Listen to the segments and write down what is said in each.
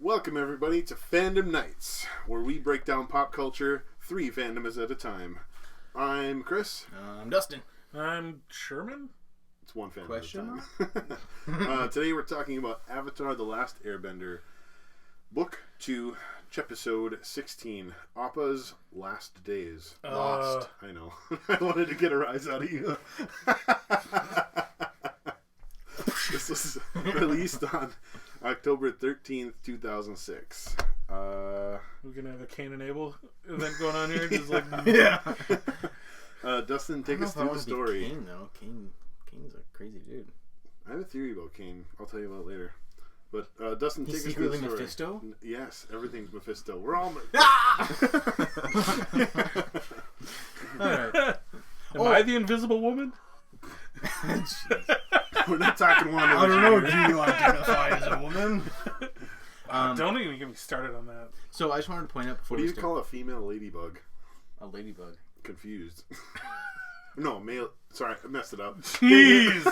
Welcome everybody to Fandom Nights, where we break down pop culture 3 fandoms at a time. I'm Chris. I'm Dustin. I'm Sherman. It's one fandom Question at a time. Today we're talking about Avatar: The Last Airbender, Book 2, Chepisode 16, Appa's Last Days. Lost. I know. I wanted to get a rise out of you. This was released on October 13th, 2006. We're gonna have a Cain and Abel event going on here, just like Yeah. Dustin, take us through the story. Cain, though. Cain's a crazy dude. I have a theory about Cain. I'll tell you about it later. But Dustin, He's take us through the secretly story. Mephisto? Yes, everything's Mephisto. We're all. Alright. Am I the Invisible Woman? We're not talking one. I don't know. Do you identify as a woman? Don't even get me started on that. So I just wanted to point out before What do we you start. call a female ladybug? A ladybug. Confused. No, male. Sorry, I messed it up. Jeez.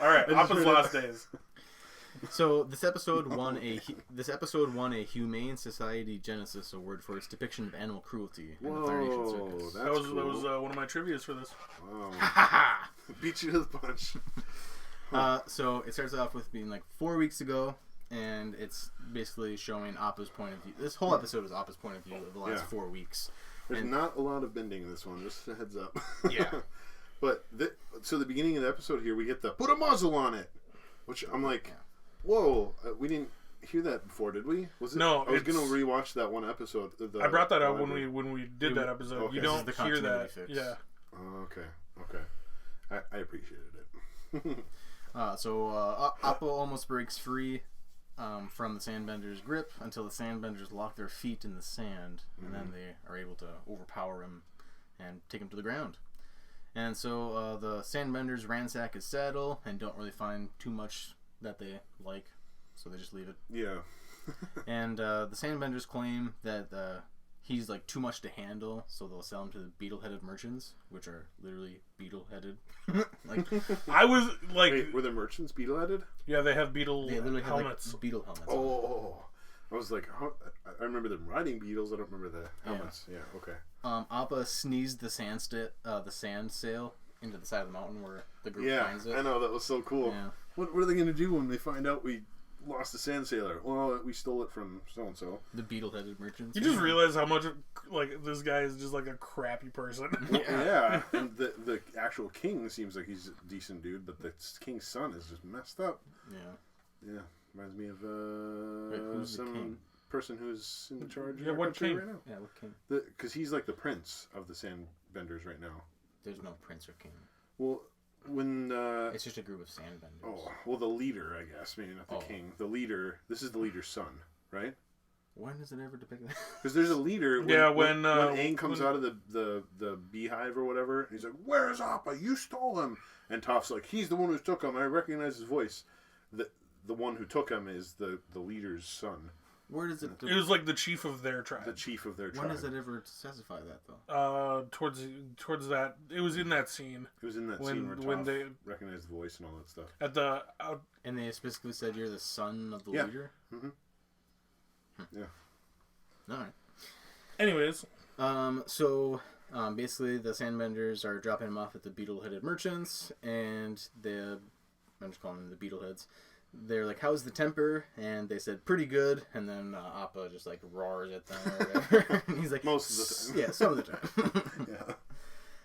All right, I just Appa's read Last Days. So this episode won a Humane Society Genesis Award for its depiction of animal cruelty in the Fire Nation circus. That's That was cool. one of my trivias for this. Wow. Beat you to the punch. So it starts off with being like 4 weeks ago, and it's basically showing Appa's point of view. This whole episode is Appa's point of view of the last 4 weeks. There's not a lot of bending in this one, just a heads up. Yeah. But, so the beginning of the episode here, we get the put a muzzle on it. Which I'm like, whoa, we didn't hear that before, did we? Was it? No, I was going to rewatch that one episode. I brought that up when we did that episode. Okay. You This don't is the hear continuity that. fix. Yeah. Oh, okay. I appreciated it. Appa almost breaks free from the Sandbender's grip until the Sandbenders lock their feet in the sand, and then they are able to overpower him and take him to the ground. And so the Sandbenders ransack his saddle and don't really find too much that they like, so they just leave it. Yeah. And the Sandbenders claim that he's like too much to handle, so they'll sell him to the beetle-headed merchants, which are literally beetle-headed. Like, I was like, Wait, were the merchants beetle-headed? yeah, they have beetle they literally have helmets. like beetle helmets. on. Oh. I was like, I remember them riding beetles. I don't remember the helmets. Yeah, okay. Appa sneezed the sand sail into the side of the mountain where the group Yeah, finds it. I know. That was so cool. Yeah. What are they going to do when they find out we lost the sand sailor? Well, we stole it from so-and-so. The beetle-headed merchants. You just realize how much like this guy is just like a crappy person. Well, yeah. And the actual king seems like he's a decent dude, but the king's son is just messed up. Yeah. Yeah. Reminds me of who's the king? some person who's in charge of Yeah, our what country king? right now. Yeah, what king? Because he's like the prince of the Sandbenders right now. There's no prince or king. Well, when... It's just a group of Sandbenders. Oh, well, the leader, I guess. Maybe not the king. The leader. This is the leader's son, right? When does it ever depict that? Because there's a leader. When Aang comes out of the beehive or whatever, he's like, "Where is Appa? You stole him." And Toph's like, "He's the one who took him. I recognize his voice." The one who took him is the leader's son. Where does it? It was like the chief of their tribe. The chief of their tribe. When does it ever specify that though? Towards that, it was in that scene. It was in that when- scene where when Toph they- recognized the voice and all that stuff. At the And they specifically said you're the son of the Yeah. leader. Yeah. All right. anyways, Basically, the Sandbenders are dropping him off at the beetle-headed merchants, and I'm just calling them the beetleheads. They're like, "How's the temper?" And they said, "Pretty good." And then Appa just like roars at them or whatever. And he's like, Most of the time. Yeah, some of the time. Yeah.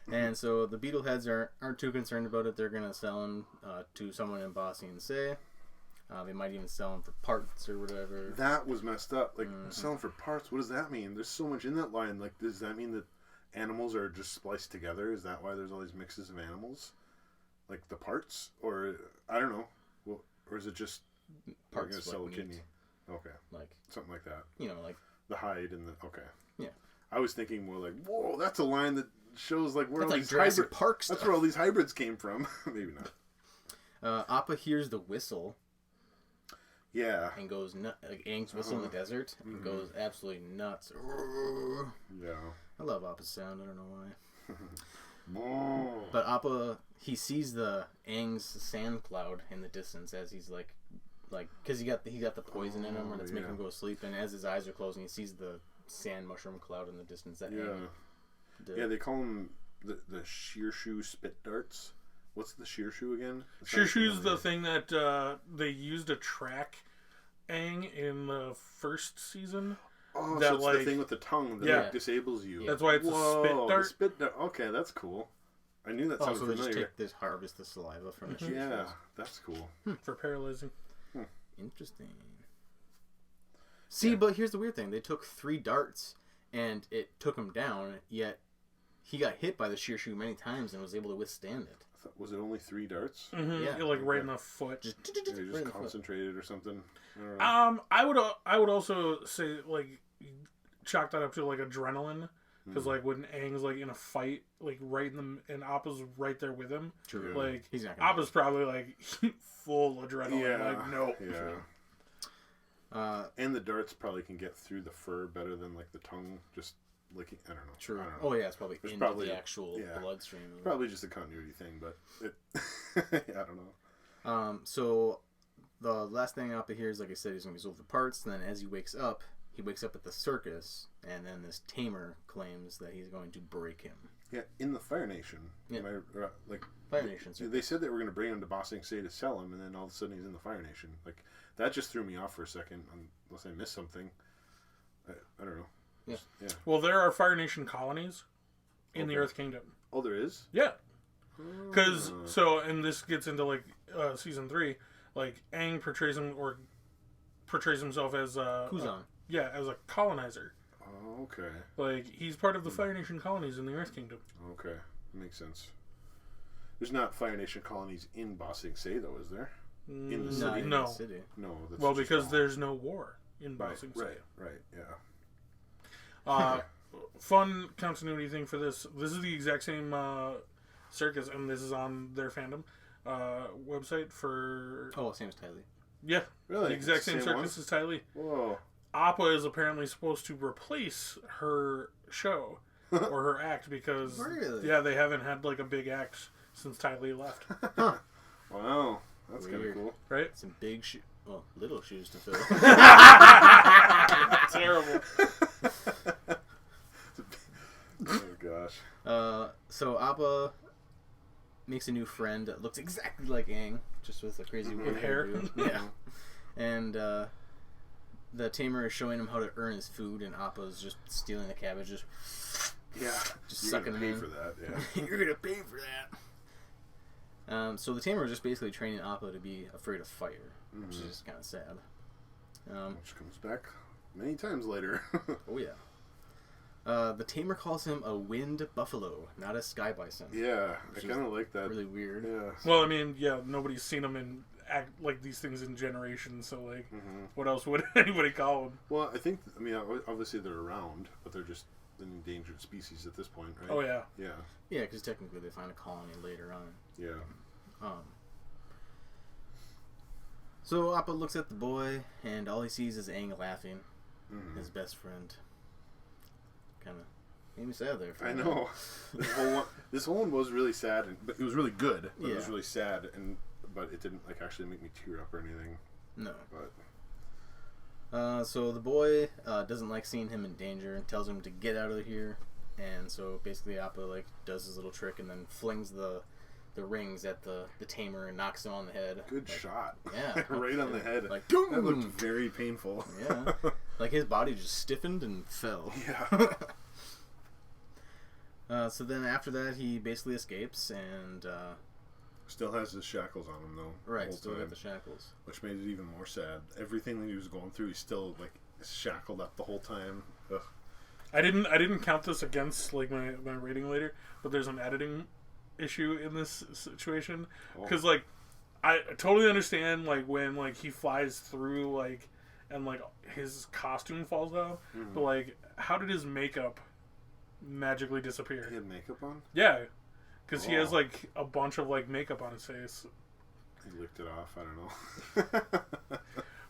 And so the beetleheads aren't too concerned about it. They're gonna sell him to someone in Bossy and Say. They might even sell him for parts or whatever. That was messed up. Like, selling for parts, what does that mean? There's so much in that line. Like, does that mean that animals are just spliced together? Is that why there's all these mixes of animals? Like, the parts? Or, I don't know. Well, or is it just Parts going to sell a like kidney? meat. Okay. Like, Something like that. you know, like The hide and the... Okay. Yeah. I was thinking more like, whoa, that's a line that shows, like, where that's all like these Jurassic hybrids... Park stuff. That's where all these hybrids came from. Maybe not. Appa hears the whistle. Yeah. And goes like Aang's whistle in the desert and goes absolutely nuts. Yeah. I love Appa's sound. I don't know why. Oh. But Appa, he sees the Aang's sand cloud in the distance as he's like like, because he got the poison in him, and it's making him go to sleep. And as his eyes are closing, he sees the sand mushroom cloud in the distance. That they call them the Shearshoe spit darts. What's the Shearshoe again? Shearshoe's the thing that they used to track Aang in the first season. Oh, so it's the thing with the tongue that disables you. That's why it's a spit dart. Spit dart. Okay, that's cool. I knew that sounded familiar. So they just harvest the saliva from it. Yeah, that's cool. For paralyzing. Interesting. See, but here's the weird thing. They took 3 darts, and it took him down, yet he got hit by the Shearshoe many times and was able to withstand it. Was it only 3 darts? Mm-hmm. Yeah, like right in the foot. Just concentrated or something. I would also say like chalk that up to like adrenaline, because like when Aang's like in a fight, like right in the and Appa's right there with him. True. Like he's not Appa's probably like full adrenaline. Yeah. Like no. Yeah. And the darts probably can get through the fur better than like the tongue. Just like I don't know. True. I don't know. Oh yeah, it's probably into the actual bloodstream. Probably just a continuity thing, but I don't know. So the last thing Appa hears, like I said, he's going to resolve the parts. And then as he wakes up at the circus, and then this tamer claims that he's going to break him. Yeah, in the Fire Nation. Yeah. Fire Nation circus. They said they were going to bring him to Ba Sing Se to sell him, and then all of a sudden he's in the Fire Nation. Like that just threw me off for a second, unless I missed something. I don't know. Yeah. Well, there are Fire Nation colonies in the Earth Kingdom. Oh, there is? Yeah. Because and this gets into like season 3. Like Aang portrays himself as Kuzan. as a colonizer. Oh, okay. Like he's part of the Fire Nation colonies in the Earth Kingdom. Okay, makes sense. There's not Fire Nation colonies in Ba Sing Se though, is there? In the city? No. The city. No. That's because there's no war in Ba Sing Se. Right. Yeah. Fun continuity thing for this. This is the exact same circus, and this is on their fandom website for. Oh, same as Ty Lee. Yeah, really. The exact same circus as Ty Lee. Whoa. Appa is apparently supposed to replace her show or her act because they haven't had like a big act since Ty Lee left. Wow, that's kind of cool, right? Some big little shoes to fill. Terrible. Oh gosh. So Appa makes a new friend that looks exactly like Aang, just with a crazy weird hair. Yeah. And the tamer is showing him how to earn his food, and Appa's just stealing the cabbage, just sucking them in. You're gonna pay for that, yeah. You're gonna pay for that. So the tamer is just basically training Appa to be afraid of fire, which is just kind of sad. Which comes back many times later. Oh yeah. The tamer calls him a wind buffalo, not a sky bison. Yeah, I kind of like that. Really weird. Yeah. Well, I mean, nobody's seen them in act like these things in generations, so like, what else would anybody call them? Well, obviously they're around, but they're just an endangered species at this point, right? Oh yeah. Yeah. Yeah, because technically they find a colony later on. Yeah. So Appa looks at the boy, and all he sees is Aang laughing, his best friend. Kind of made me sad there. I know. This whole one was really sad, but it was really good. But it was really sad, but it didn't like actually make me tear up or anything. No. But so the boy doesn't like seeing him in danger and tells him to get out of here. And so basically Appa like does his little trick and then flings the rings at the tamer and knocks him on the head. Good shot. Yeah. Right on the head. Like, that looked very painful. Yeah. Like his body just stiffened and fell. Yeah. So then after that he basically escapes and still has his shackles on him though. Right, still got the shackles. Which made it even more sad. Everything that he was going through, he's still like shackled up the whole time. Ugh. I didn't count this against like my rating later, but there's an editing issue in this situation because like I totally understand like when like he flies through like and like his costume falls off, but like how did his makeup magically disappear? He had makeup on? Yeah, because he has like a bunch of like makeup on his face. He licked it off. I don't know.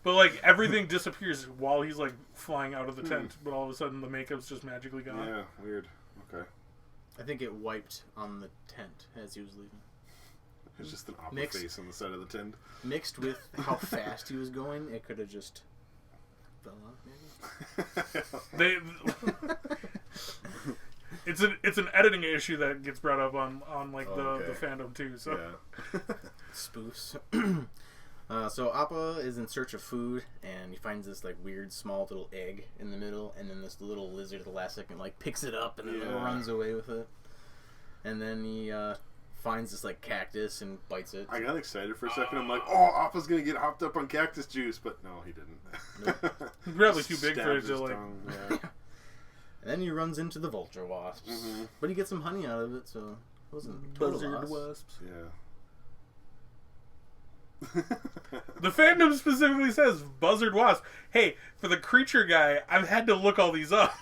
But like everything disappears while he's like flying out of the tent, but all of a sudden the makeup's just magically gone. Yeah, weird. Okay. I think it wiped on the tent as he was leaving. It's just an Appa Mixed. face on the side of the tent. Mixed with how fast he was going, it could have just fell off, maybe. It's an editing issue that gets brought up on like the fandom too. So yeah. Spoofs. So Appa is in search of food, and he finds this like weird small little egg in the middle, and then this little lizard at the last second like picks it up and then runs away with it. And then he finds this like cactus and bites it. I got excited for a second. I'm like, oh, Appa's gonna get hopped up on cactus juice, but no, he didn't. Nope. He's probably too big for it to like. Yeah. And then he runs into the vulture wasps, but he gets some honey out of it, so it wasn't total Buzzard loss. wasps. Yeah. The fandom specifically says buzzard wasp. Hey, for the creature guy, I've had to look all these up.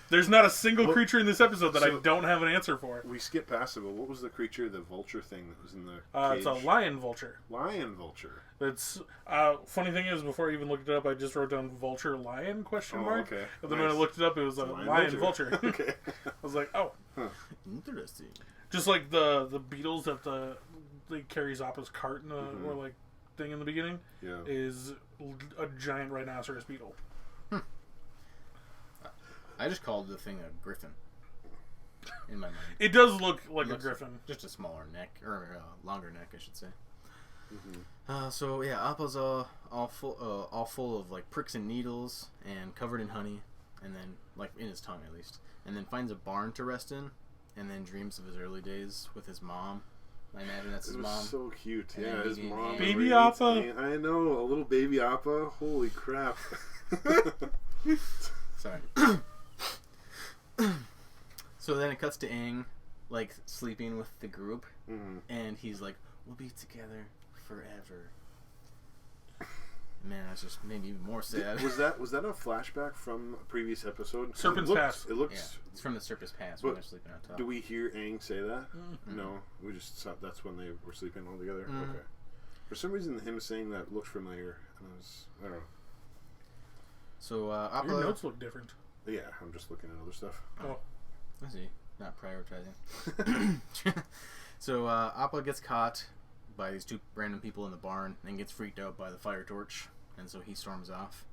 There's not a single creature in this episode that I don't have an answer for. We skipped past it, but what was the creature, the vulture thing that was in the cage? It's a lion vulture. Lion vulture. It's funny thing is, before I even looked it up, I just wrote down vulture lion question mark. Okay. And then when I looked it up, it was a lion vulture. Okay. I was like, oh, Interesting. just like the beetles that they carries Appa's cart in the or like thing in the beginning is a giant rhinoceros beetle. I just called the thing a griffin. In my mind, It does look like a griffin. just a smaller neck or longer neck, I should say. So yeah, Appa's all full of like pricks and needles and covered in honey, and then like in his tongue at least, and then finds a barn to rest in, and then dreams of his early days with his mom. I imagine that's his mom. So cute. And Yeah, his mom. Baby Appa. I know, a little baby Appa. Holy crap. Sorry. So then it cuts to Aang, like sleeping with the group, and he's like, "We'll be together forever." Man, that's just made me even more sad. Was that a flashback from a previous episode? Serpent's Pass. It looks. It's from the Serpent's Pass when they're sleeping on top. Do we hear Aang say that? No, we just saw that's when they were sleeping all together. Okay. For some reason, him saying that looked familiar, and I don't know. So Appa. Your notes look different. Yeah, I'm just looking at other stuff. Oh. I see. Not prioritizing. So Appa gets caught by these two random people in the barn and gets freaked out by the fire torch, and so he storms off.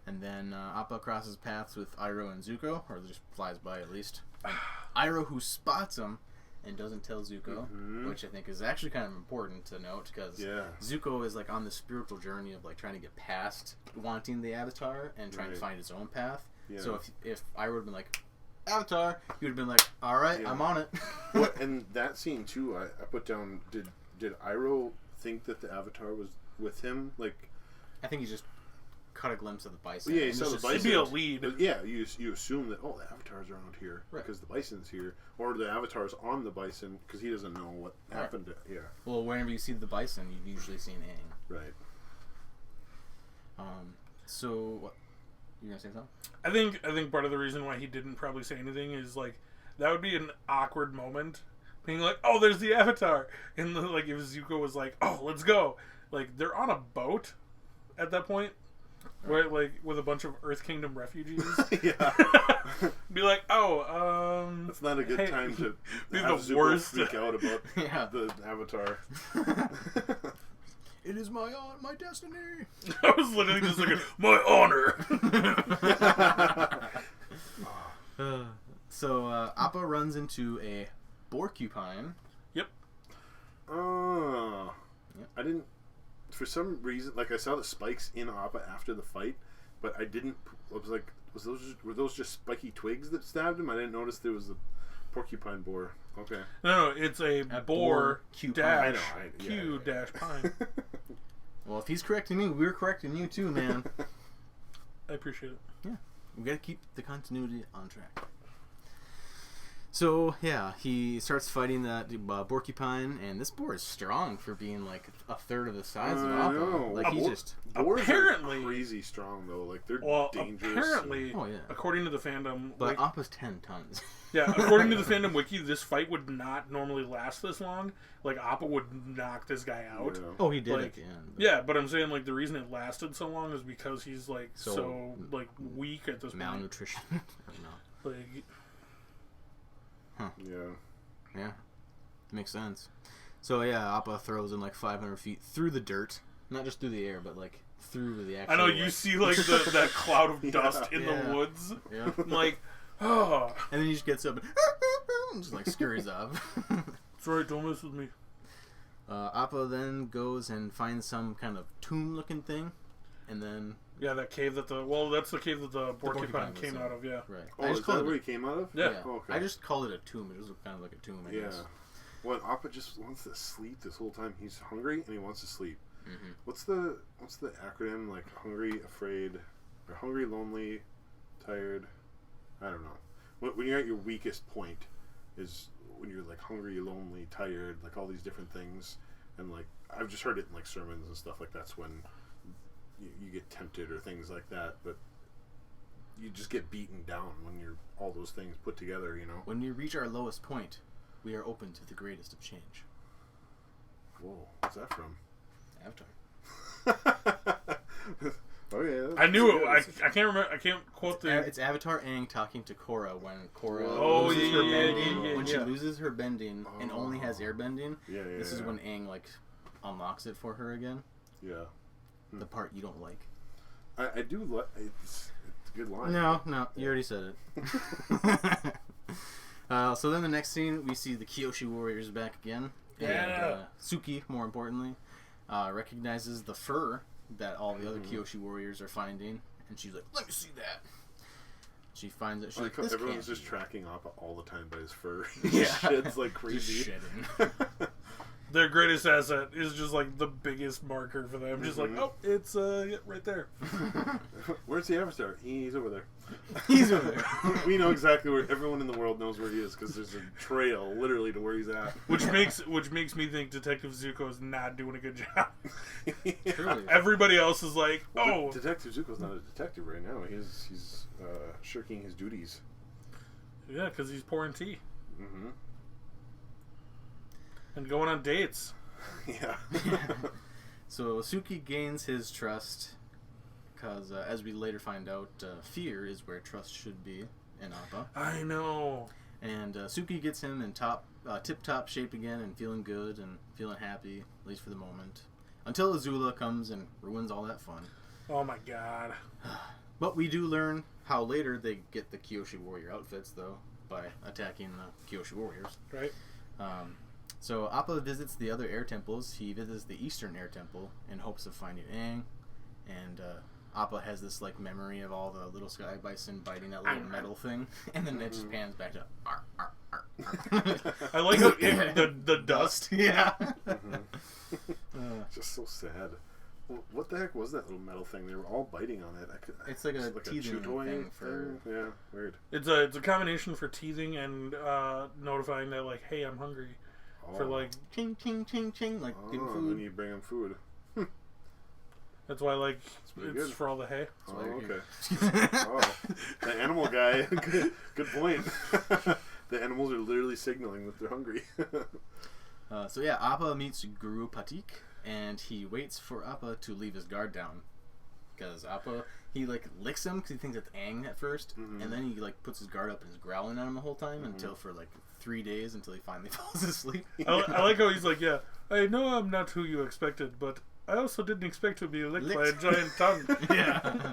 And then Appa crosses paths with Iroh and Zuko, or just flies by at least. And Iroh, who spots him and doesn't tell Zuko, which I think is actually kind of important to note, because Zuko is like on the spiritual journey of like trying to get past wanting the Avatar and trying to find his own path. Yeah. So if Iroh had been like, Avatar, he would have been like, all right, I'm on it. What, and that scene too, I put down, did Iroh think that the Avatar was with him? Like, I think he just caught a glimpse of the bison. Yeah, he saw the bison. It'd be a lead. But yeah, you assume that, the Avatar's around here because the bison's here, or the Avatar's on the bison because he doesn't know what happened. Well, whenever you see the bison, you've usually seen Aang. Right. So what? You gonna say something? I think part of the reason why he didn't probably say anything is like that would be an awkward moment, being like, "Oh, there's the Avatar," and like if Zuko was like, "Oh, let's go," like they're on a boat at that point, right? Like with a bunch of Earth Kingdom refugees. Be like, "Oh, it's not a good time to be have the Zuko worst. Freak out about the Avatar." It is my destiny. I was literally just like, my honor. So Appa runs into a porcupine. Yep. I didn't. For some reason, like I saw the spikes in Appa after the fight, but I didn't. I was like, were those just spiky twigs that stabbed him? I didn't notice there was a porcupine boar. Okay. No, it's a boar dash Q dash pine. Well, if he's correcting me, we're correcting you too, man. I appreciate it. Yeah, we gotta keep the continuity on track. So yeah, he starts fighting that porcupine, and this boar is strong for being like a third of the size of Appa. Like boars apparently are crazy strong though. Like they're dangerous. Apparently, according to the fandom, but Appa's 10 tons. Yeah, according to the fandom wiki, this fight would not normally last this long. Like Appa would knock this guy out. Yeah. Oh, he did at the end. Yeah, but I'm saying like the reason it lasted so long is because he's like so like weak at this point. Malnutrition. Like. Huh. Yeah. Yeah. Makes sense. So yeah, Appa throws him like 500 feet through the dirt, not just through the air, but like through the actual. I know you see like that cloud of dust in the woods. Yeah. I'm like, oh. And then he just gets up and just like scurries off. Sorry, don't mess with me. Appa then goes and finds some kind of tomb-looking thing, and then that cave that's the cave that the porcupine came out of. Yeah. Right. Oh, is that where he came out of? Yeah. Oh, okay. I just called it a tomb. It was kind of like a tomb, I guess. Well, Appa just wants to sleep this whole time. He's hungry and he wants to sleep. Mm-hmm. What's the acronym, like hungry, afraid, or hungry, lonely, tired? I don't know. When you're at your weakest point is when you're like hungry, lonely, tired, like all these different things. And like I've just heard it in like sermons and stuff, like that's when you get tempted or things like that. But you just get beaten down when you're all those things put together, you know. When we reach our lowest point, we are open to the greatest of change. Whoa, what's that from? Avatar. Oh yeah. I knew it. I can't remember. I can't quote the. It's Avatar Aang talking to Korra when Korra loses her bending. When yeah. she loses her bending and only has airbending, this is when Aang like unlocks it for her again. Yeah. The part you don't like. I do like it's a good line. No, you already said it. So then the next scene, we see the Kyoshi warriors back again. Yeah. And Suki, more importantly, recognizes the fur that all the other Kyoshi warriors are finding, and she's like, "Let me see that." She finds it. She's like, "This everyone's can't just be." tracking Appa all the time by his fur. Yeah. Sheds like crazy. Just shedding. Their greatest asset is just like the biggest marker for them. Just like, oh, it's right there. Where's the Avatar? He's over there. He's over there. We know exactly where everyone in the world knows where he is because there's a trail literally to where he's at. Which makes me think Detective Zuko is not doing a good job. Truly. Everybody else is like, oh, Detective Zuko's not a detective right now. He's shirking his duties. Yeah, because he's pouring tea. Mm-hmm. And going on dates. Yeah. So Suki gains his trust because, as we later find out, fear is where trust should be in Appa. I know. And Suki gets him in tip-top shape again and feeling good and feeling happy, at least for the moment. Until Azula comes and ruins all that fun. Oh my god. But we do learn how later they get the Kyoshi warrior outfits, though, by attacking the Kyoshi warriors. Right. So Appa visits the other air temples. He visits the Eastern Air Temple in hopes of finding Aang. And Appa has this like memory of all the little sky bison biting that little metal thing. And then it just pans back to arr, arr, arr, arr. I like the dust. Yeah. Just so sad. What the heck was that little metal thing? They were all biting on it. It's like a teething thing for... Yeah, weird. It's a combination for teething and notifying that like, hey, I'm hungry. For like ching ching ching ching, like getting food. And then you bring them food. That's why like it's good. for all the hay. Oh, okay. Oh, the animal guy. Good point. The animals are literally signaling that they're hungry. So yeah, Appa meets Guru Patik, and he waits for Appa to leave his guard down. Because Appa, he like licks him because he thinks it's Aang at first, and then he like puts his guard up and is growling at him the whole time until for like 3 days until he finally falls asleep. I like how he's like, yeah, I know I'm not who you expected, but I also didn't expect to be licked by a giant tongue. Yeah.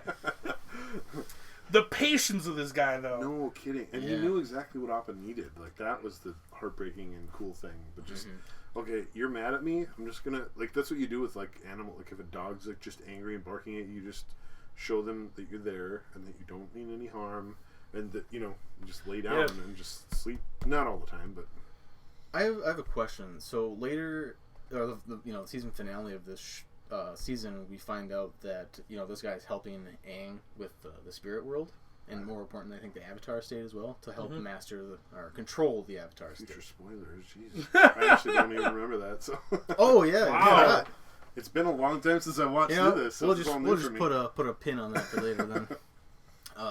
The patience of this guy, though. No kidding. And he knew exactly what Appa needed. Like, that was the heartbreaking and cool thing. But just, okay, you're mad at me. I'm just gonna, like, that's what you do with, like, animal. Like, if a dog's, like, just angry and barking at you, you just show them that you're there and that you don't mean any harm. And that, you know, you just lay down and just sleep. Not all the time, but... I have a question. So later, or the season finale of this season, we find out that this guy's helping Aang with the spirit world, and more importantly, I think the Avatar state as well, to help master or control the Avatar state. Future spoilers, jeez. I actually don't even remember that. So. Oh yeah, wow. It's been a long time since I watched this. So we'll just put a pin on that for later then.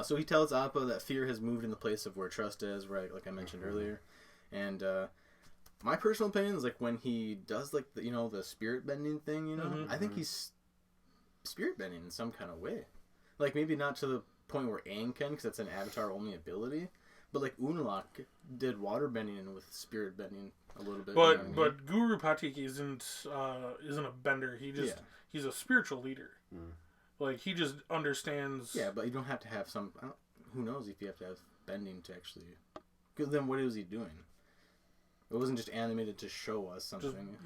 So he tells Appa that fear has moved in the place of where trust is, right? Like I mentioned earlier, and my personal opinion is like when he does like the spirit bending thing, I think he's spirit bending in some kind of way. Like maybe not to the point where Aang can, because that's an Avatar only ability, But like Unalaq did water bending with spirit bending a little bit. But you know what I mean? Guru Patik isn't a bender. He's a spiritual leader. Like he just understands. Yeah, but you don't have to have some. Who knows if you have to have bending to actually? Because then what was he doing? It wasn't just animated to show us something.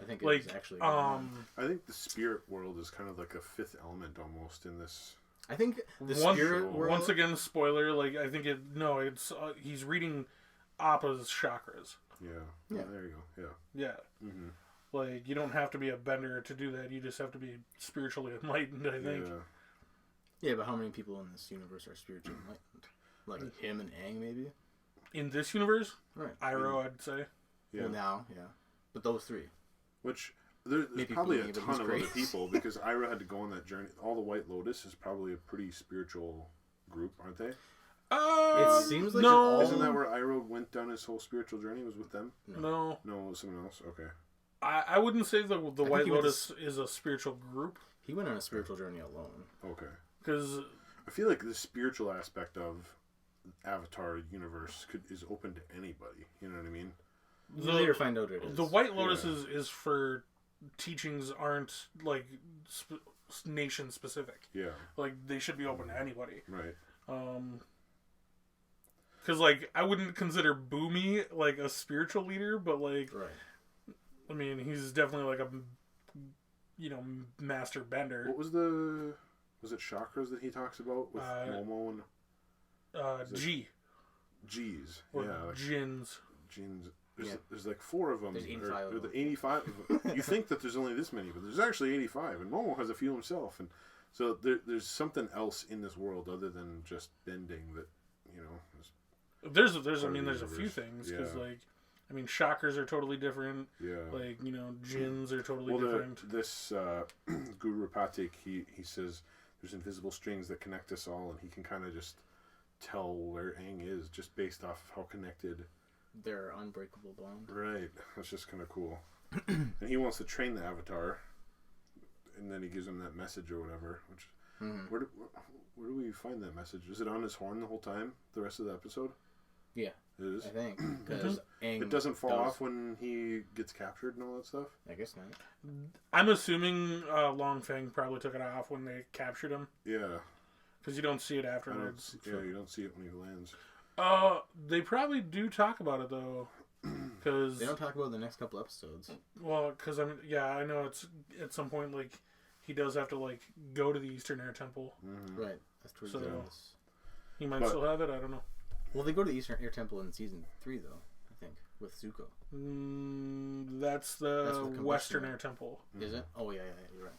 I think it was actually. I think the spirit world is kind of like a fifth element almost in this. I think the spirit world. Once again, spoiler. Like I think it's he's reading Appa's chakras. Yeah. There you go. Yeah. Mm-hmm. Like you don't have to be a bender to do that. You just have to be spiritually enlightened. I think. Yeah, but how many people in this universe are spiritually enlightened? Like him and Aang, maybe. In this universe, right? Iroh, I'd say. Yeah. Well, now, but those three. Which there's probably a ton of other people because Iroh had to go on that journey. All the White Lotus is probably a pretty spiritual group, aren't they? It seems like no. Isn't that where Iroh went down his whole spiritual journey? Was with them? No, it was someone else. Okay. I wouldn't say the White Lotus is a spiritual group. He went on a spiritual journey alone. Okay. Because I feel like the spiritual aspect of Avatar universe is open to anybody. You know what I mean? You later find out it is. The White Lotus is for teachings aren't like nation specific. Yeah. Like they should be open to anybody. Right. Because like I wouldn't consider Boomy like a spiritual leader, but like, I mean he's definitely like a master bender. What was it chakras that he talks about with Momo and G. G's. Or like Jins. There's like 4 of them. There's 85 or the 85 of them. You think that there's only this many, but there's actually 85, and Momo has a few himself, and so there's something else in this world other than just bending that There's a few things because chakras are totally different. Yeah. Like Jins are totally different. This Guru Patik he says there's invisible strings that connect us all, and he can kind of just tell where Aang is just based off of how connected. Their unbreakable bond. Right. That's just kind of cool. And he wants to train the Avatar, and then he gives him that message or whatever. Which where do we find that message? Is it on his horn the whole time? The rest of the episode? Yeah. It is? I think. Because it doesn't fall off when he gets captured and all that stuff? I guess not. I'm assuming Long Feng probably took it off when they captured him. Yeah. Because you don't see it afterwards. You don't see it when he lands. They probably do talk about it though, because they don't talk about the next couple episodes. Well, because I know it's at some point like he does have to like go to the Eastern Air Temple. Mm-hmm. Right. That's towards the end. He might still have it. I don't know. Well, they go to the Eastern Air Temple in season 3 though. I think with Zuko. That's the Western Air Temple. Is it? Oh yeah, you're right.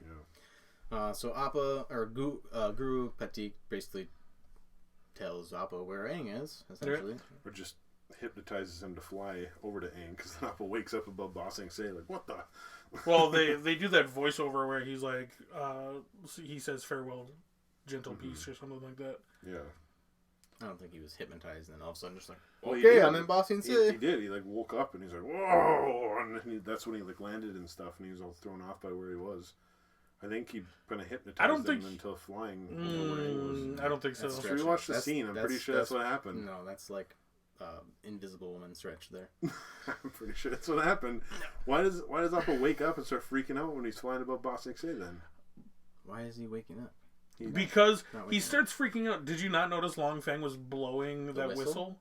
Yeah. So Appa or Guru Patik basically tells Appa where Aang is, essentially. Or just hypnotizes him to fly over to Aang, because then Appa wakes up above Ba Sing Se, like, what the? Well, they do that voiceover where he's like, he says farewell, gentle peace, or something like that. Yeah. I don't think he was hypnotized, and then all of a sudden just like, okay, I'm in Ba Sing Se. He did. He like woke up and he's like, whoa, and that's when he like landed and stuff, and he was all thrown off by where he was. I think he kind of hypnotized him until flying over where he was. I don't think so. So we watched the scene. I'm pretty sure that's what happened. No, that's like Invisible Woman stretch there. I'm pretty sure that's what happened. Why does Appa wake up and start freaking out when he's flying above Ba Sing Se then? Why is he waking up? Because he starts freaking out. Did you not notice Long Feng was blowing that whistle?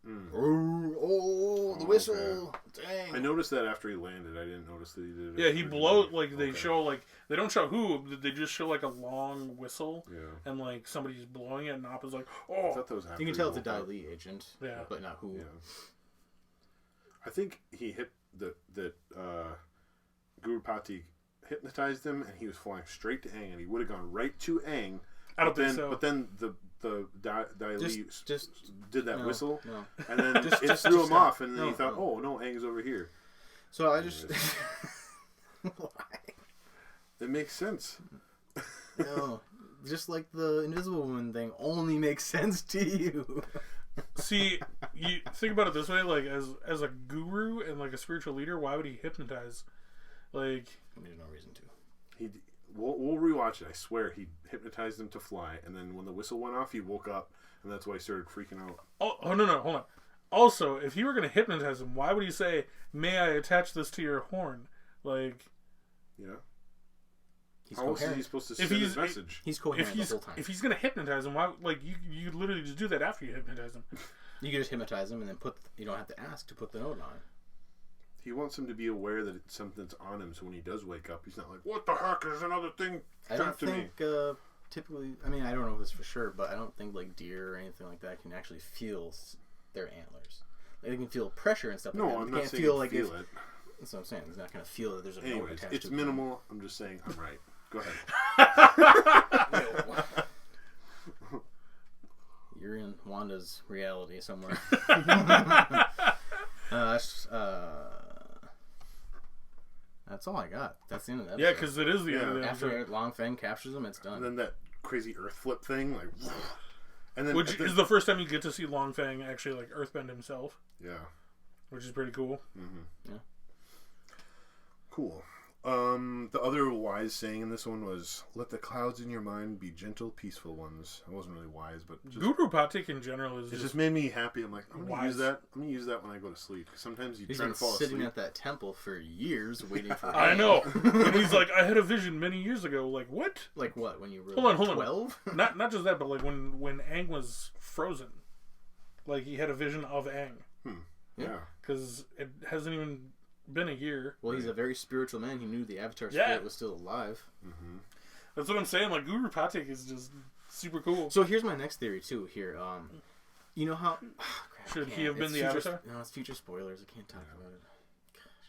Oh, the whistle! Okay. Dang. I noticed that after he landed. I didn't notice that he did it. Yeah, he blow like they show like they don't show who. They just show like a long whistle. Yeah. And like somebody's blowing it, and Appa's like, "Oh!" I thought that was you can tell it's a Dai Li agent. Yeah. But not who. Yeah. I think he hit that Guru Patik hypnotized him, and he was flying straight to Aang, and he would have gone right to Aang. I don't think so. But then the Dai Li just did that whistle, no. and then it threw him off, and then he thought, "Oh no, Aang's over here." So I just why? It makes sense. No, just like the Invisible Woman thing only makes sense to you. See, you think about it this way: like as a guru and like a spiritual leader, why would he hypnotize? Like, there's no reason to. We'll rewatch watch it, I swear he hypnotized him to fly, and then when the whistle went off, he woke up, and that's why he started freaking out. Oh no, hold on. Also, if you were going to hypnotize him, why would you say, "May I attach this to your horn"? Like, yeah. He's How else is he coherent. supposed to send his message? He's coherent the whole time. If he's going to hypnotize him, why? Like, you literally just do that after you hypnotize him. You can just hypnotize him and then you don't have to ask to put the note on it. He wants him to be aware that something's on him, so when he does wake up, he's not like, "What the heck? There's another thing strapped to me." Typically, I mean, I don't know this for sure, but I don't think like deer or anything like that can actually feel their antlers. Like, they can feel pressure and stuff. No, like that. I'm They not can't saying feel like feel it. That's what I'm saying. He's not going to feel that there's a note Anyways, attached it's to it. minimal. I'm just saying I'm right. Go ahead. You're in Wanda's reality somewhere. That's all I got. That's the end of that. Yeah, because it is the end of the After episode. Long Fang captures him, it's done. And then that crazy earth flip thing, like, and then Which is the first time you get to see Long Fang actually like earthbend himself. Yeah. Which is pretty cool. Yeah. Cool. The other wise saying in this one was, "Let the clouds in your mind be gentle, peaceful ones." It wasn't really wise, but just, Guru Patik in general is it just just made me happy. I'm like, I'm gonna wise. use that. I'm gonna use that when I go to sleep. Sometimes you He's try been to fall sitting asleep. at that temple for years waiting for I Aang. know. And he's like, I had a vision many years ago. Like, what? Like what? When you were Hold on. 12? Not just that, but like when Aang was frozen. Like, he had a vision of Aang. Yeah. Because it hasn't even been a year. Well, he's a very spiritual man. He knew the Avatar spirit was still alive. Mm-hmm. That's what I'm saying. Like, Guru Patik is just super cool. So here's my next theory too. Here, you know how Should he have been the future, Avatar? No, it's future spoilers. I can't talk about it.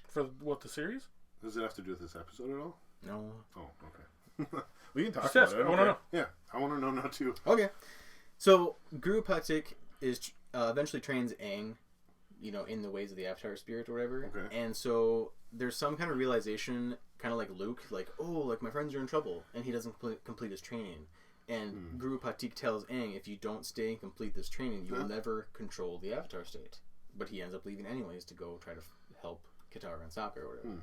For what, the series? Does it have to do with this episode at all? No. Oh, okay. We can talk Just about ask. it. I wanna know. Yeah, I want to know now too. Okay. So Guru Patik is eventually trains Aang, in the ways of the Avatar spirit or whatever. Okay. And so there's some kind of realization, kind of like Luke, like, oh, like my friends are in trouble, and he doesn't complete his training. And Guru Patik tells Aang, if you don't stay and complete this training, you will never control the Avatar state. But he ends up leaving anyways to go try to help Katara and Sokka or whatever.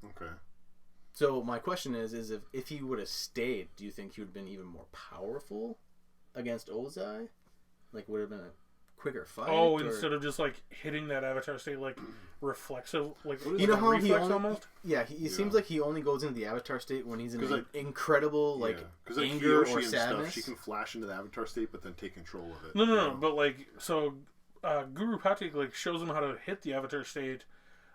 Okay. So my question is if he would have stayed, do you think he would have been even more powerful against Ozai? Like, would it have been a quicker fight? Oh, instead of just like hitting that Avatar state, like reflexive, like you know how reflex he only, almost. Yeah, he seems like he only goes into the Avatar state when he's in like, incredible because like anger Kyoshi or and sadness. stuff, she can flash into the Avatar state, but then take control of it. No. But like, so Guru Patik like shows him how to hit the Avatar state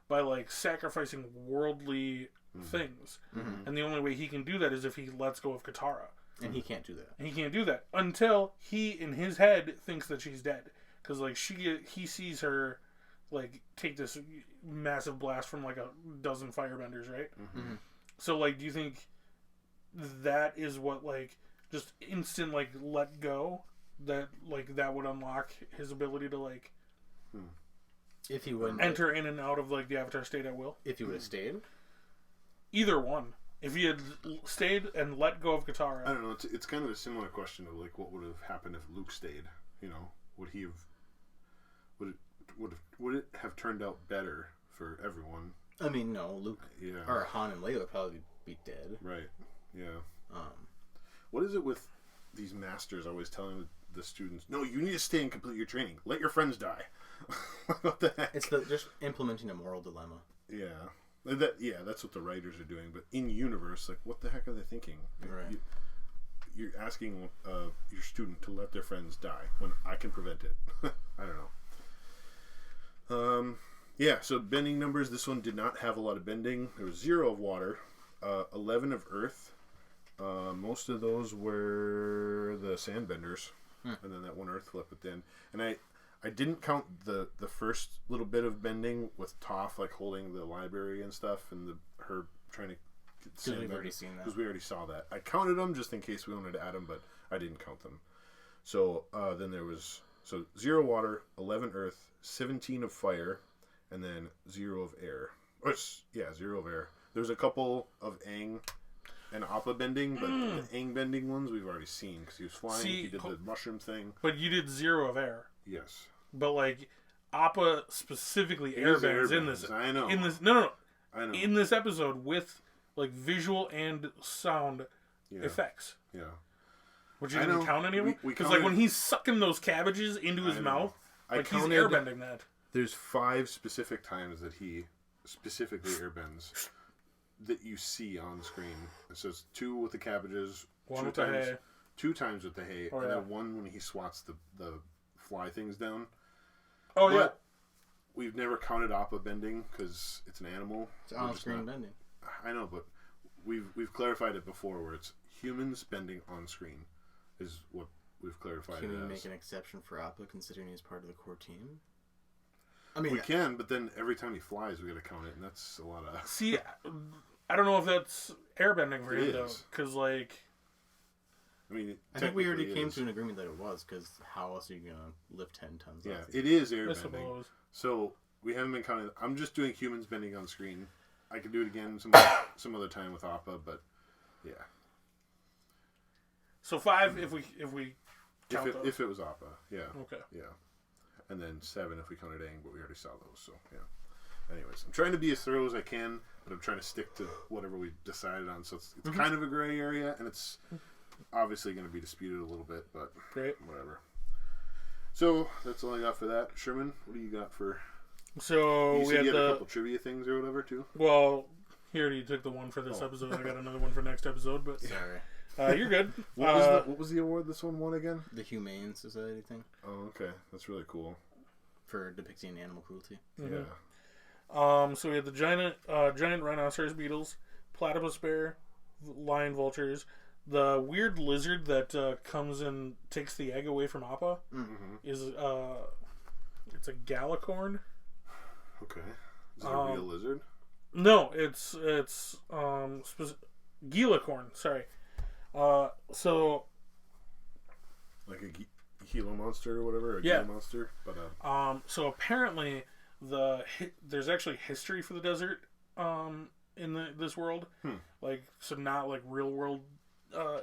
by like sacrificing worldly things, and the only way he can do that is if he lets go of Katara. And he can't do that. And he can't do that until he, in his head, thinks that she's dead. Because like he sees her like take this massive blast from like a dozen firebenders, right? Mm-hmm. So like, do you think that is what like just instant like let go that like that would unlock his ability to like If he wouldn't enter in and out of like the Avatar state at will? if he would have stayed? Either one. If he had stayed and let go of Katara, I don't know. It's kind of a similar question of like what would have happened if Luke stayed. Would he have? Would it have turned out better for everyone? I mean, no, Luke or Han and Leia would probably be dead. Right. Yeah. What is it with these masters always telling the students, "No, you need to stay and complete your training. Let your friends die." What the heck? It's just implementing a moral dilemma. Yeah. That's what the writers are doing. But in universe, like, what the heck are they thinking? Right. You're asking your student to let their friends die when I can prevent it. I don't know. So bending numbers. This one did not have a lot of bending. There was 0 of water, 11 of earth. Most of those were the sandbenders, and then that one earth flip at the end. And I didn't count the first little bit of bending with Toph like holding the library and stuff, and her trying to get the Because we've already seen that. because we already saw that. I counted them just in case we wanted to add them, but I didn't count them. So then there was 0 water, 11 earth, 17 of fire, and then 0 of air. 0 of air. There's a couple of Aang and Appa bending, but the Aang bending ones we've already seen because he was flying. He did the mushroom thing. but you did 0 of air. Yes. But like Appa specifically airbends in this. I know. In this, no. I know. In this episode with like visual and sound effects. Yeah. Would you even count any of them? Because when he's sucking those cabbages into his mouth, he's airbending that. There's 5 specific times that he specifically airbends that you see on screen. It says 2 with the cabbages, 1 with the hay. 2 times with the hay, and then 1 when he swats the fly things down. Oh, but we've never counted Appa bending because it's an animal. It's on-screen bending. I know, but we've clarified it before where it's humans bending on screen is what we've clarified. Can we it as. make an exception for Appa considering he's part of the core team? I mean, we can, but then every time he flies, we got to count it, and that's a lot of. See, I don't know if that's airbending for him though, because I think we already came to an agreement that it was, because how else are you gonna lift 10 tons? Yeah, it is airbending. So we haven't been counting. I'm just doing humans bending on screen. I could do it again some other time with Appa, but yeah. So 5 if we count those. If it was Appa, yeah. Okay. Yeah. And then 7 if we counted Aang, but we already saw those, so yeah. Anyways, I'm trying to be as thorough as I can, but I'm trying to stick to whatever we decided on. So it's kind of a gray area, and it's obviously going to be disputed a little bit, but whatever. So that's all I got for that. Sherman, what do you got for? So we had a couple trivia things or whatever too. Well, he already took the one for this episode. I got another one for next episode, but sorry. You're good. What was the award this one won again? The Humane Society thing. Oh, okay, that's really cool. For depicting animal cruelty. Mm-hmm. Yeah. So we had the giant rhinoceros beetles, platypus bear, lion vultures, the weird lizard that comes and takes the egg away from Appa. Mm-hmm. Is it's a gallicorn. Okay. Is it a real lizard? No, it's Gelicorn. Sorry. So like a Gila monster or whatever, Gila monster. But so apparently there's actually history for the desert in this world. Like, so not like real world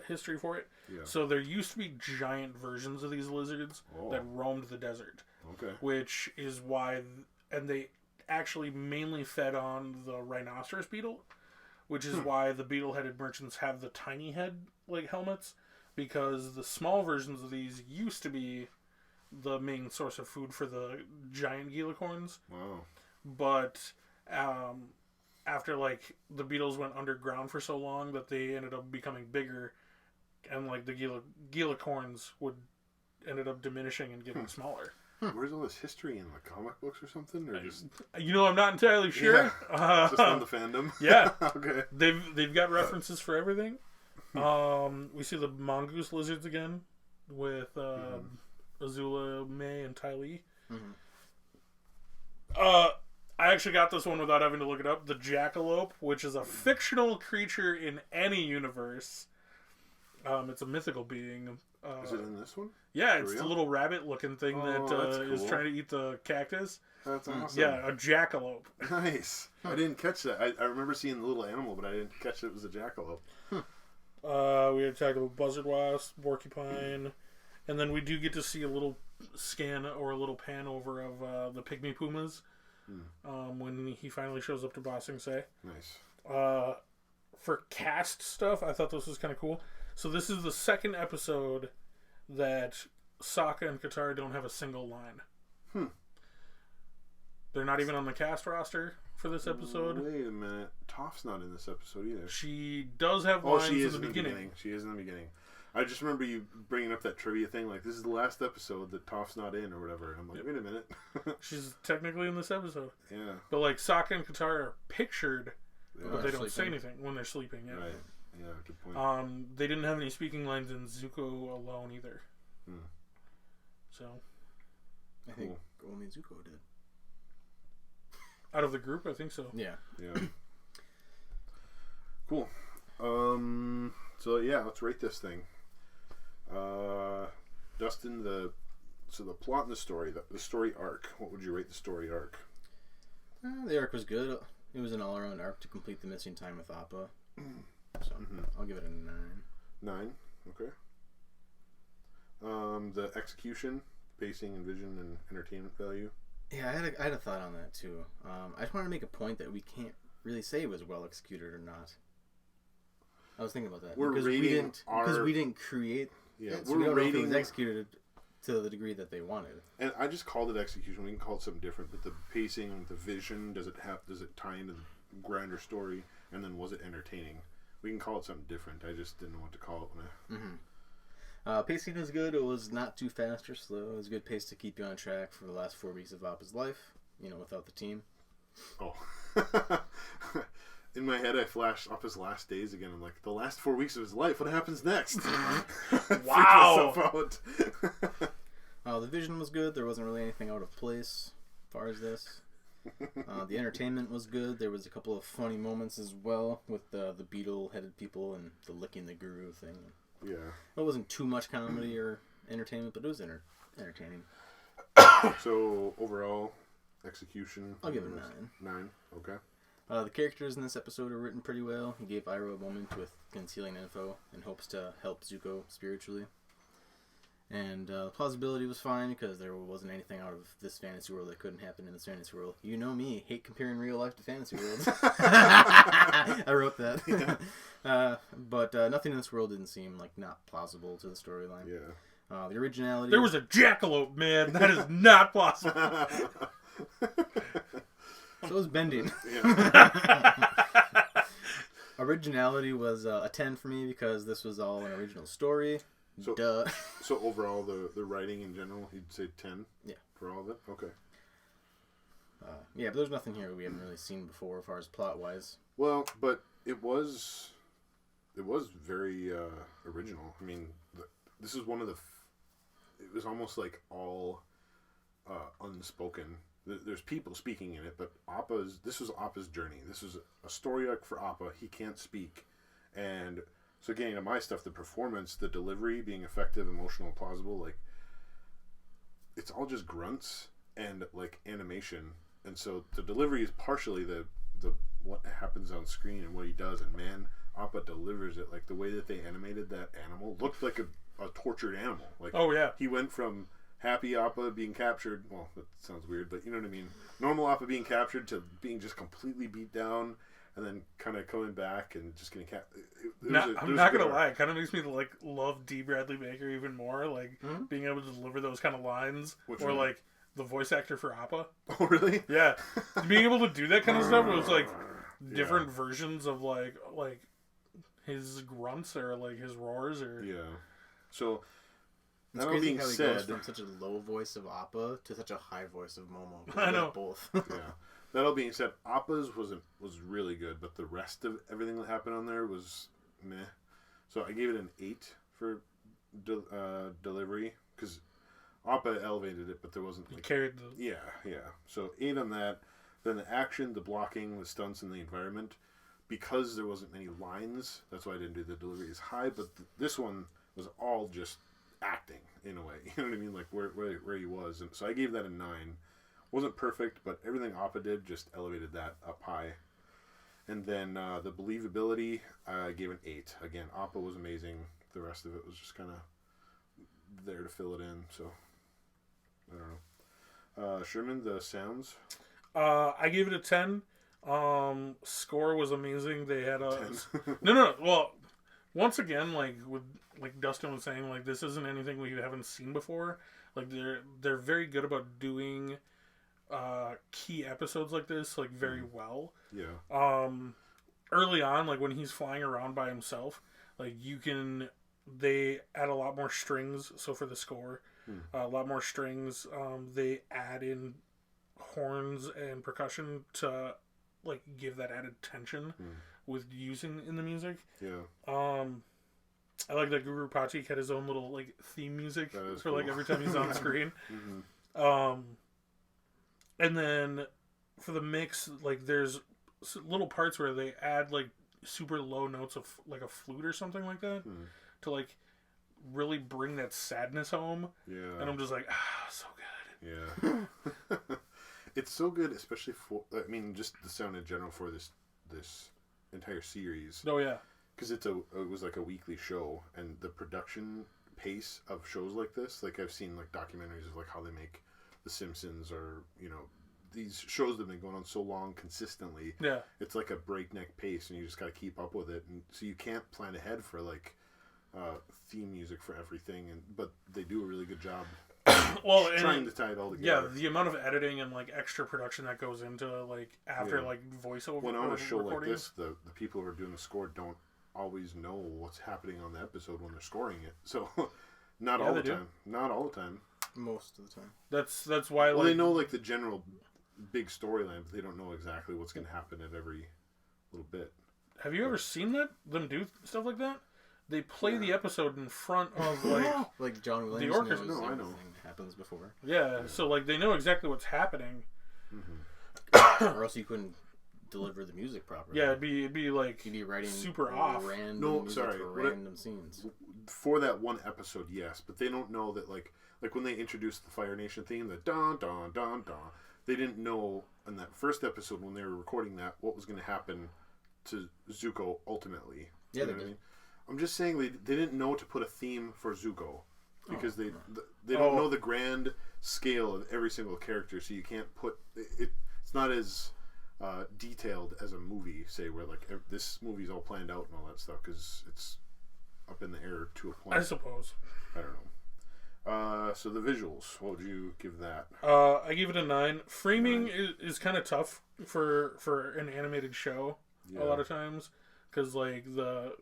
history for it. Yeah. So there used to be giant versions of these lizards that roamed the desert. Okay. Which is why and they actually mainly fed on the rhinoceros beetle, which is why the beetle-headed merchants have the tiny head like helmets, because the small versions of these used to be the main source of food for the giant Gelicorns. Wow. But after like the beetles went underground for so long that they ended up becoming bigger, and like the Gelicorns ended up diminishing and getting smaller. Where's all this history in the comic books or something, or just? I'm not entirely sure. Yeah. Just on the fandom. Yeah. Okay. They've got references for everything. We see the mongoose lizards again with Azula, May, and Ty Lee. I actually got this one without having to look it up. The jackalope, which is a fictional creature in any universe. It's a mythical being. Is it in this one? Yeah, it's the little rabbit-looking thing that is trying to eat the cactus. That's awesome. Yeah, a jackalope. Nice. I didn't catch that. I remember seeing the little animal, but I didn't catch it was a jackalope. We had talked about buzzard wasp, porcupine, and then we do get to see a little scan or a little pan over of the pygmy pumas when he finally shows up to Ba Sing Se. Nice. For cast stuff, I thought this was kind of cool. So this is the second episode that Sokka and Katara don't have a single line. They're not even on the cast roster for this episode. Wait a minute. Toph's not in this episode either. She does have lines she is in the beginning. She is in the beginning. I just remember you bringing up that trivia thing, like, this is the last episode that Toph's not in or whatever. And I'm like, wait a minute. She's technically in this episode. Yeah. But, like, Sokka and Katara are pictured, but they don't sleeping. say anything when they're sleeping. Yeah. Right. Yeah, good point. They didn't have any speaking lines in Zuko alone either. So. I think only Zuko did. Out of the group, I think so. Yeah. Yeah. Cool. So yeah, let's rate this thing. Dustin, the plot and the story arc. What would you rate the story arc? The arc was good. It was an all-around arc to complete the missing time with Appa. So I'll give it a 9. 9. Okay. The execution, pacing, and vision, and entertainment value. Yeah, I had a thought on that too. I just want to make a point that we can't really say it was well executed or not. I was thinking about that. We're rating because we didn't create. Yeah, so we don't know if it was executed to the degree that they wanted. And I just called it execution. We can call it something different. But the pacing, the vision, does it tie into the grander story? And then was it entertaining? We can call it something different. I just didn't know what to call it when I... Pacing was good. It was not too fast or slow. It was a good pace to keep you on track for the last 4 weeks of Appa's life. Without the team. Oh. In my head, I flashed Appa's last days again. I'm like, the last 4 weeks of his life. What happens next? Wow. The vision was good. There wasn't really anything out of place as far as this. The entertainment was good. There was a couple of funny moments as well with the beetle-headed people and the licking the guru thing. Yeah. It wasn't too much comedy or entertainment, but it was entertaining. So, overall, execution? I'll give it a 9. 9, okay. The characters in this episode are written pretty well. He gave Iroh a moment with concealing info in hopes to help Zuko spiritually. And plausibility was fine because there wasn't anything out of this fantasy world that couldn't happen in this fantasy world. You know me, hate comparing real life to fantasy worlds. I wrote that. Yeah. But nothing in this world didn't seem like not plausible to the storyline. Yeah. The originality... There was a jackalope, man. That is not possible. So was bending. Yeah. Originality was a 10 for me because this was all an original story. So, Duh. So overall, the writing in general, you'd say 10? Yeah. For all of it? Okay. Yeah, but there's nothing here we haven't really seen before as far as plot-wise. Well, but it was very original. I mean, this is one of the... It was almost like all unspoken. There's people speaking in it, but this was Appa's journey. This was a story arc for Appa. He can't speak. And... So getting to my stuff, the performance, the delivery, being effective, emotional, plausible, like, it's all just grunts and, like, animation. And so the delivery is partially the what happens on screen and what he does. And, man, Appa delivers it. Like, the way that they animated that animal looked like a tortured animal. Like, oh, yeah. He went from happy Appa being captured, well, that sounds weird, but you know what I mean? Normal Appa being captured to being just completely beat down. And then kind of coming back and just getting I'm not gonna lie, it kind of makes me like love D. Bradley Baker even more. Like being able to deliver those kind of lines, like the voice actor for Appa. Oh, really? Yeah, being able to do that kind of stuff. It was like different versions of like his grunts or like his roars or So it's crazy how he goes from such a low voice of Appa to such a high voice of Momo. I know both. Yeah. That all being said, Appa's was really good, but the rest of everything that happened on there was meh. So I gave it an 8 for delivery because Appa elevated it, but there wasn't. Like, carried the... Yeah. So 8 on that. Then the action, the blocking, the stunts, and the environment. Because there wasn't many lines, that's why I didn't do the delivery as high. But this one was all just acting in a way. You know what I mean? Like where he was, and so I gave that a 9. Wasn't perfect, but everything Appa did just elevated that up high. And then the believability, I gave an 8. Again, Appa was amazing. The rest of it was just kind of there to fill it in. So, I don't know. Sherman, the sounds? I gave it a 10. Score was amazing. They had a... 10? No. Well, once again, like Dustin was saying, like this isn't anything we haven't seen before. Like they're very good about doing... key episodes like this like very well. Yeah. Early on, like when he's flying around by himself, like they add a lot more strings. So for the score, a lot more strings. They add in horns and percussion to like give that added tension with using in the music. Yeah. I like that Guru Patik had his own little like theme music for cool. like every time he's on screen. And then for the mix, like there's little parts where they add like super low notes of like a flute or something like that to like really bring that sadness home. Yeah. And I'm just like, so good. Yeah. It's so good, especially for, I mean, just the sound in general for this entire series. Oh, yeah. Because it was like a weekly show, and the production pace of shows like this, like I've seen like documentaries of like how they make The Simpsons or, you know, these shows that have been going on so long consistently. Yeah. It's like a breakneck pace, and you just got to keep up with it. And so you can't plan ahead for like theme music for everything. But they do a really good job. Well, trying to tie it all together. Yeah, the amount of editing and like extra production that goes into like after like voiceover. When on a show recording. like this, the people who are doing the score don't always know what's happening on the episode when they're scoring it. So not all the time. Not all the time. Most of the time. That's why. Well, they know like the general big storyline, but they don't know exactly what's going to happen at every little bit. Have you ever seen them do stuff like that? They play the episode in front of like John Williams. The orchestra. Knows I know. Happens before. Yeah, so like they know exactly what's happening. Or else you couldn't deliver the music properly. Yeah, it'd be like you'd be writing super off. Random music for random scenes. For that one episode, yes, but they don't know that like when they introduced the Fire Nation theme, the don don don don. They didn't know in that first episode when they were recording that what was going to happen to Zuko ultimately. Yeah, you know what I mean? I'm just saying they didn't know to put a theme for Zuko because they don't know the grand scale of every single character, so you can't put it. It's not as detailed as a movie, say, where like this movie's all planned out and all that stuff because it's up in the air to a point. I suppose. I don't know. So the visuals, what would you give that? I give it a 9. Framing is kind of tough for an animated show a lot of times because like the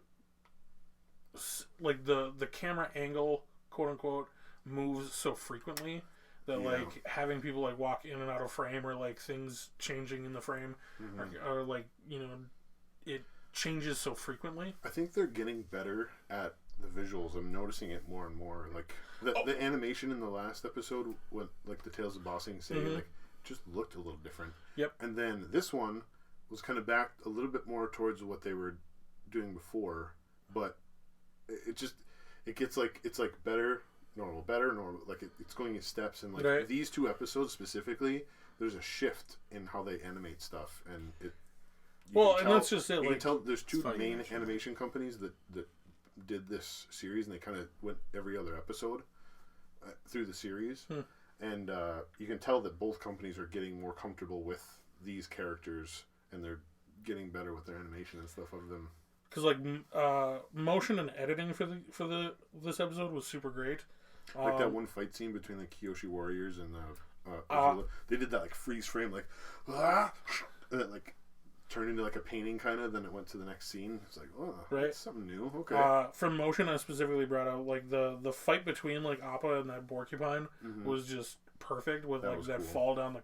camera angle, quote unquote, moves so frequently that like having people like walk in and out of frame or like things changing in the frame or like it changes so frequently. I think they're getting better at the visuals. I'm noticing it more and more. Like the animation in the last episode, when like the Tales of Bossing say, like just looked a little different. Yep. And then this one was kind of back a little bit more towards what they were doing before, but it gets like it's like better, normal, like it's going in steps. And like these 2 episodes specifically, there's a shift in how they animate stuff, and it. And that's just it. You like, can tell there's 2 main animation companies that did this series, and they kind of went every other episode through the series, and you can tell that both companies are getting more comfortable with these characters, and they're getting better with their animation and stuff of them. Because like motion and editing for this episode was super great. Like that one fight scene between the Kyoshi warriors and the they did that like freeze frame, like and it like turned into like a painting kind of. Then it went to the next scene. It's like, oh, that's something new. Okay. For motion, I specifically brought out like the fight between like Appa and that porcupine was just perfect with that cool fall down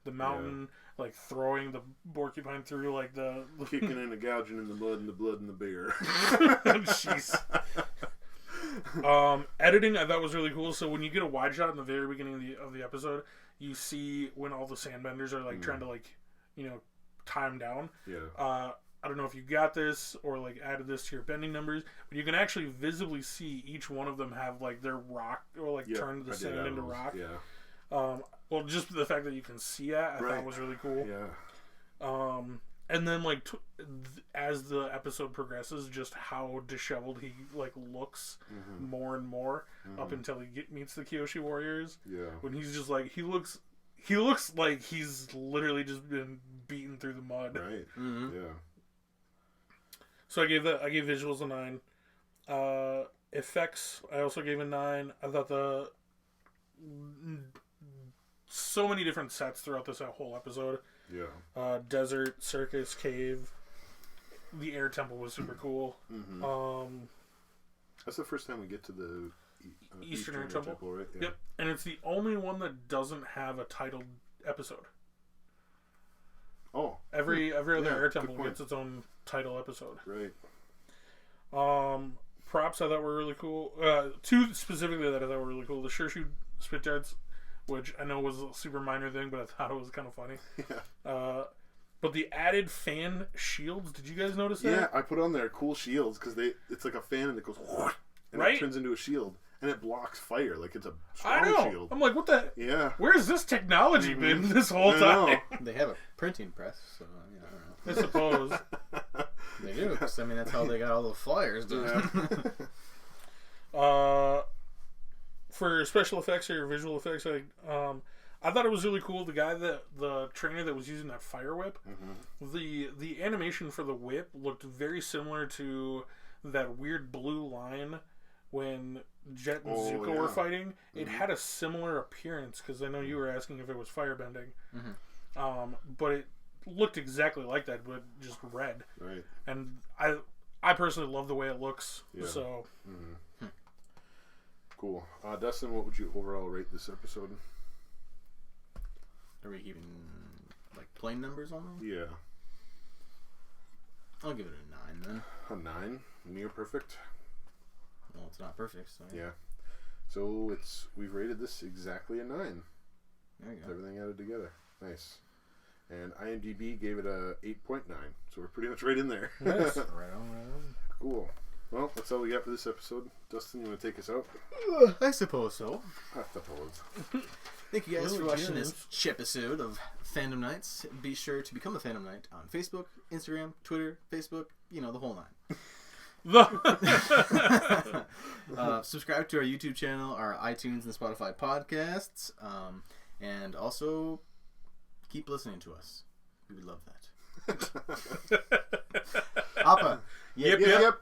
the mountain. Like throwing the porcupine through like the kicking and a gouging in the mud and the blood and the beer. Jeez. Editing I thought was really cool. So when you get a wide shot in the very beginning of the episode, you see when all the sandbenders are like trying to like time down. Yeah. I don't know if you got this or like added this to your bending numbers, but you can actually visibly see each one of them have like their rock or like turn the sand into rock. Yeah. Well, just the fact that you can see it, I thought was really cool. Yeah. And then like as the episode progresses, just how disheveled he like looks more and more up until he meets the Kyoshi warriors. Yeah. When he's just like he looks like he's literally just been beaten through the mud. Right. Yeah. So I gave visuals a 9. Effects I also gave a 9. I thought so many different sets throughout this whole episode. Yeah. Desert, circus, cave. The air temple was super cool. That's the first time we get to the Eastern Air Temple, right? Yeah. Yep. And it's the only one that doesn't have a titled episode. Oh. Every other air temple gets its own title episode. Right. Props I thought were really cool. 2 specifically that I thought were really cool. The Shirshu spit darts, which I know was a super minor thing, but I thought it was kind of funny. Yeah. But the added fan shields, did you guys notice that? Yeah, I put on there cool shields because it's like a fan and it goes and it turns into a shield and it blocks fire like it's a strong shield. I'm like, what the? Yeah. Where's this technology been this whole time? They have a printing press, so I don't know. I suppose. They do, because I mean that's how they got all the flyers done. For special effects or visual effects, I thought it was really cool. The guy the trainer that was using that fire whip, the animation for the whip looked very similar to that weird blue line when Jet and Zuko were fighting. It had a similar appearance because I know you were asking if it was firebending. But it looked exactly like that, but just red. Right. And I personally love the way it looks. Yeah. So. Cool. Dustin, what would you overall rate this episode? Are we keeping like plain numbers on them? Yeah. I'll give it a 9 then. A 9? Near perfect? Well, it's not perfect, so yeah. So we've rated this exactly a 9. There you go. Everything added together. Nice. And IMDb gave it a 8.9. So we're pretty much right in there. Nice. Right on. Cool. Well, that's all we got for this episode. Dustin, you want to take us out? I suppose so. I suppose. Thank you guys for watching this Chepisode of Fandom Nights. Be sure to become a Fandom Night on Facebook, Instagram, Twitter, Facebook, the whole 9. Subscribe to our YouTube channel, our iTunes and Spotify podcasts, and also keep listening to us. We would love that. Appa. Yep.